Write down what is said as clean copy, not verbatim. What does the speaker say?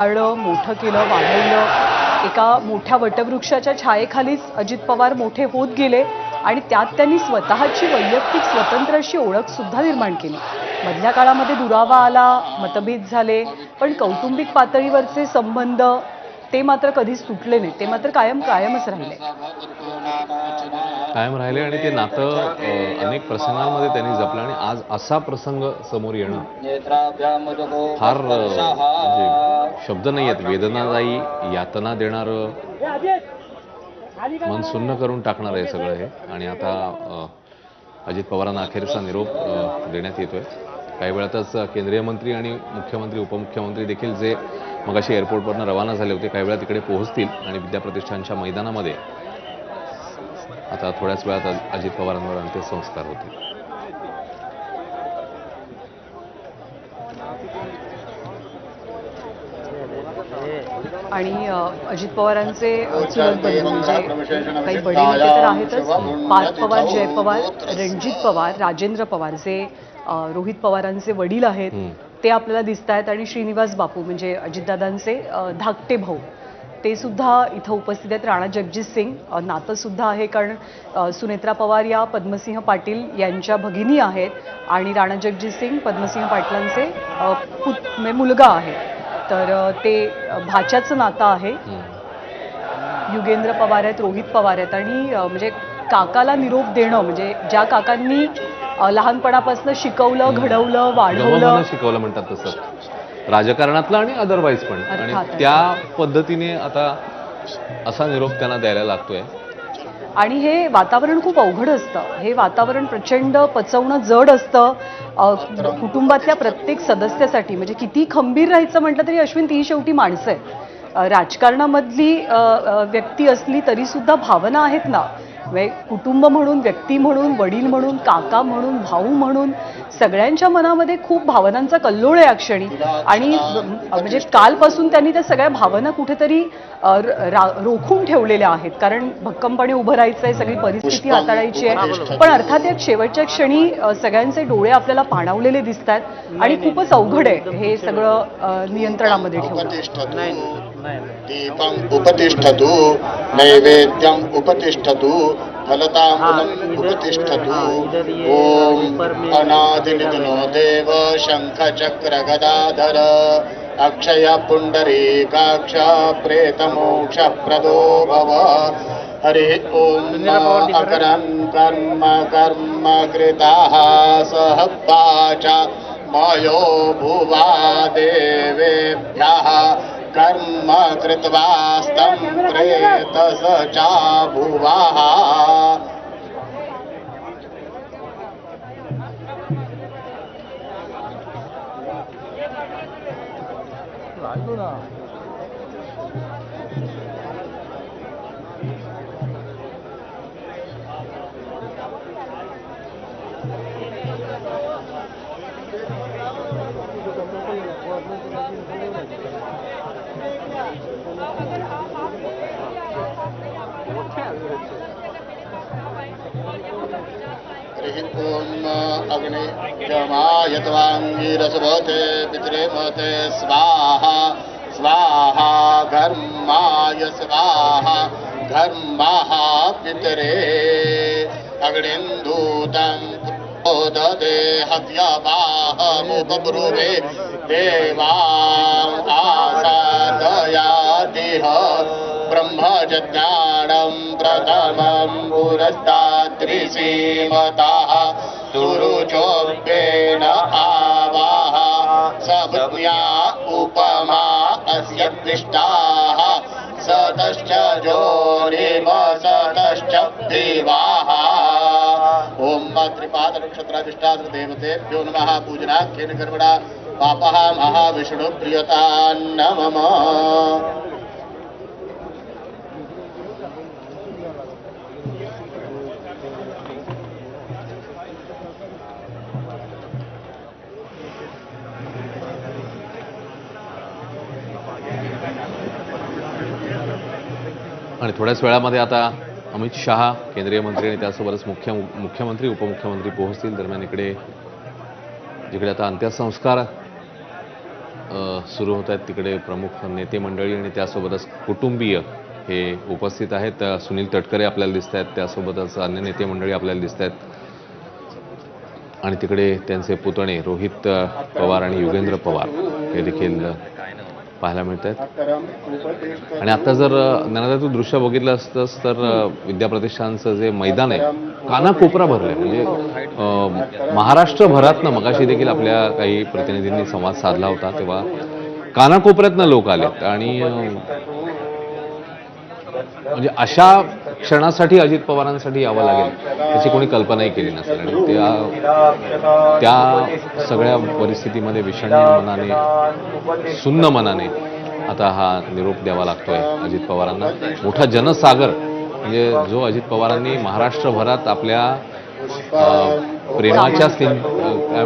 मोठं केलं, वाढवलं. एका मोठ्या वटवृक्षाच्या छायेखालीच अजित पवार मोठे होत गेले आणि त्यात त्यांनी स्वतःची वैयक्तिक स्वतंत्र अशी ओळख सुद्धा निर्माण केली. मधल्या काळामध्ये दुरावा आला, मतभेद झाले, पण कौटुंबिक पातळीवरचे संबंध ते मात्र कधीच तुटले नाही. ते मात्र कायमच राहिले. कायम राहिले आणि ते नातं अनेक प्रसंगांमध्ये त्यांनी जपलं आणि आज असा प्रसंग समोर येणं फार म्हणजे शब्द नाही आहेत. वेदनादायी, यातना देणारं, मन सुन्न करून टाकणार आहे सगळं हे. आणि आता अजित पवारांना अखेरचा निरोप देण्यात येतोय. काही वेळातच केंद्रीय मंत्री आणि मुख्यमंत्री उपमुख्यमंत्री देखील जे मगाशी एअरपोर्टवरनं रवाना झाले होते काही वेळा तिकडे पोहोचतील आणि विद्याप्रतिष्ठानच्या मैदानामध्ये आता थोड्याच वेळात अजित पवारांवर अंत्यसंस्कार होतील. आणि अजित पवारांचे चुलत बंधू म्हणजे काही बडे नेते तर आहेतच. पार्थ पवार, जय पवार, रणजित पवार, राजेंद्र पवार जे रोहित पवारांचे वडील आहेत ते आपल्याला दिसत आहेत. आणि श्रीनिवास बापू म्हणजे अजितदादांचे धाकटे भाऊ ते सुद्धा इथं उपस्थित आहेत. राणा जगजित सिंग नातं सुद्धा आहे कारण सुनेत्रा पवार या पद्मसिंह पाटील यांच्या भगिनी आहेत आणि राणा जगजित सिंग पद्मसिंह पाटलांचे मुलगा आहे. तर ते भाच्याचं नातं आहे. युगेंद्र पवार आहेत, रोहित पवार आहेत आणि म्हणजे काकाला निरोप देणं म्हणजे ज्या काकांनी लहानपणापासून शिकवलं, घडवलं, वाढवलं, शिकवलं म्हणतात तसं राजकारणातलं आणि अदरवाईज पण. आणि त्या पद्धतीने आता असा निरोप त्यांना द्यायला लागतोय. आणि हे वातावरण खूप अवघड असतं. हे वातावरण प्रचंड पचवणं जड असतं कुटुंबातल्या प्रत्येक सदस्यासाठी. म्हणजे किती खंबीर राहायचं म्हटलं तरी अश्विन ती शेवटी माणसं आहेत. राजकारणामधली व्यक्ती असली तरी सुद्धा भावना आहेत ना. कुटुंब म्हणून, व्यक्ती म्हणून, वडील म्हणून, काका म्हणून, भाऊ म्हणून सगळ्यांच्या मनामध्ये खूप भावनांचा कल्लोळ आहे अक्षणी. आणि म्हणजे कालपासून त्यांनी त्या सगळ्या भावना कुठेतरी रोखून ठेवलेल्या आहेत कारण भक्कमपणे उभं राहायचं आहे, सगळी परिस्थिती हाताळायची आहे. पण अर्थात या शेवटच्या क्षणी सगळ्यांचे डोळे आपल्याला पाणावलेले दिसत आहेत आणि खूपच अवघड आहे हे सगळं नियंत्रणामध्ये ठेवणं. दीपं उपतिष्ठतु नैवेद्यं उपतिष्ठतु फलताम्बूलम् उपतिष्ठतु. ओम अनादिनिधनो देव शङ्खचक्रगदाधर अक्षय पुण्डरीकाक्ष प्रेतमोक्षप्रदो भव. हरि ओम अकरन् कर्म कर्म कृताः सह वाचा मयो भुवा देवेभ्यः कर्म कृत्वास्तं प्रेतस चा भुवः. ओम अग्नि जमायत्वांगीरसभते पितरे मते स्वाहा स्वाहा घर्माय स्वाहा घर्माः पितरे अग्निन्दूतं ओददे हव्यवाहमुपब्रुवे देवां आसादयादिह ब्रह्मज्ञानं प्रथमं पुरस्तात्रिसीमतः सुरुचोपेन आवाह सभ्या उपमा अस्य दृष्टाः सतश्च जोरिम सतश्च विवाह. ओम त्रिपाद नक्षत्राधिष्ठात्र देवतेभ्यो नमः. पूजनाख्येन कर्मणा पापः महाविष्णु प्रियता नमः. आणि थोड्याच वेळामध्ये आता अमित शहा केंद्रीय मंत्री आणि त्यासोबतच मुख्यमंत्री उपमुख्यमंत्री पोहोचतील. दरम्यान इकडे जिकडे आता अंत्यसंस्कार सुरू होत आहेत तिकडे प्रमुख नेते मंडळी आणि त्यासोबतच कुटुंबीय हे उपस्थित आहेत. सुनील तटकरे आपल्याला दिसत आहेत, त्यासोबतच अन्य नेते मंडळी आपल्याला दिसत आहेत आणि तिकडे त्यांचे पुतणे रोहित पवार आणि युगेंद्र पवार हे देखील पाहायला मिळत आहेत. आणि आता जर ज्ञानदा तू दृश्य बघितलं असतंस तर विद्याप्रतिष्ठानचं जे मैदान आहे कानाकोपरा भरलंय. म्हणजे महाराष्ट्रभरातनं मगाशी देखील आपल्या काही प्रतिनिधींनी संवाद साधला होता तेव्हा कानाकोपऱ्यातनं लोक आलेत आणि म्हणजे अशा क्षणासाठी अजित पवारांसाठी यावं लागेल त्याची कोणी कल्पनाही केली नसेल. आणि त्या सगळ्या परिस्थितीमध्ये विषण्ण मनाने सुन्न मनाने आता हा निरोप द्यावा लागतोय अजित पवारांना. मोठा जनसागर म्हणजे जो अजित पवारांनी महाराष्ट्रभरात आपल्या प्रेमाच्या काय